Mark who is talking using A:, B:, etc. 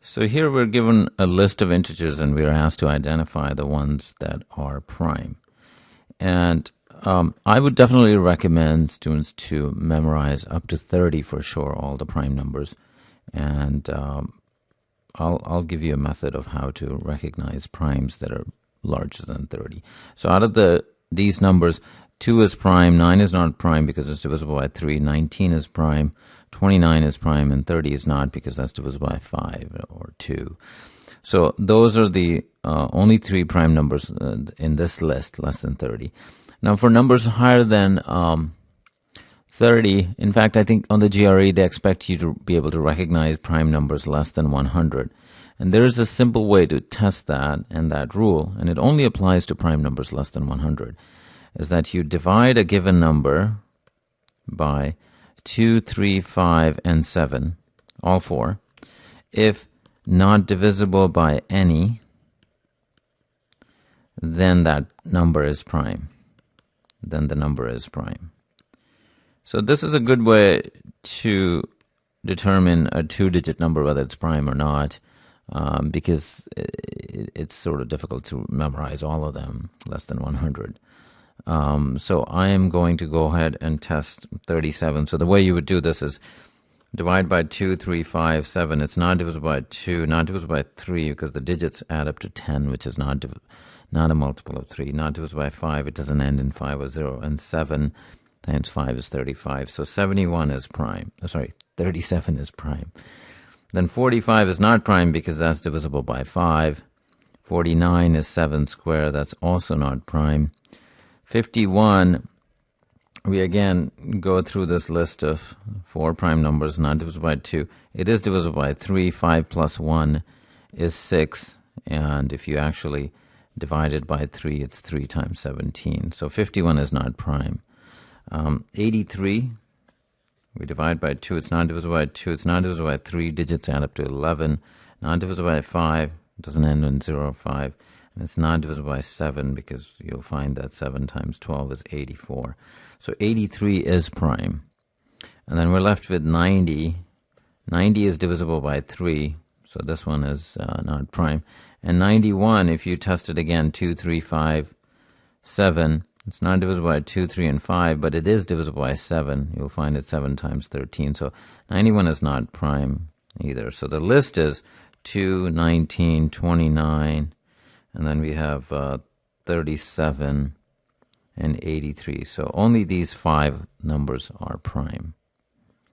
A: So here we're given a list of integers and we're asked to identify the ones that are prime. And I would definitely recommend students to memorize up to 30 for sure, all the prime numbers. And I'll give you a method of how to recognize primes that are larger than 30. So out of these numbers, 2 is prime, 9 is not prime because it's divisible by 3, 19 is prime, 29 is prime, and 30 is not because that's divisible by 5 or 2. So those are the only 3 prime numbers in this list, less than 30. Now for numbers higher than 30, in fact, I think on the GRE they expect you to be able to recognize prime numbers less than 100. And there is a simple way to test that and that rule, and it only applies to prime numbers less than 100, is that you divide a given number by 2, 3, 5, and 7, all 4. If not divisible by any, then that number is prime. Then the number is prime. So this is a good way to determine a 2-digit number, whether it's prime or not, because it's sort of difficult to memorize all of them, less than 100. So I am going to go ahead and test 37. So the way you would do this is divide by 2, 3, 5, 7. It's not divisible by 2, not divisible by 3 because the digits add up to 10, which is not a multiple of 3. Not divisible by 5, it doesn't end in 5 or 0. And 7 times 5 is 35. So 71 is prime. 37 is prime. Then 45 is not prime because that's divisible by 5. 49 is 7 squared. That's also not prime. 51, we again go through this list of 4 prime numbers, not divisible by 2. It is divisible by 3. 5 plus 1 is 6. And if you actually divide it by 3, it's 3 times 17. So 51 is not prime. 83, we divide by 2. It's not divisible by 2. It's not divisible by 3. Digits add up to 11. Not divisible by 5. It doesn't end in 0 or 5. And it's not divisible by 7 because you'll find that 7 times 12 is 84. So 83 is prime. And then we're left with 90. 90 is divisible by 3. So this one is not prime. And 91, if you test it again, 2, 3, 5, 7. It's not divisible by 2, 3, and 5, but it is divisible by 7. You'll find it 7 times 13. So 91 is not prime either. So the list is 2, 19, 29, and then we have 37 and 83. So only these 5 numbers are prime.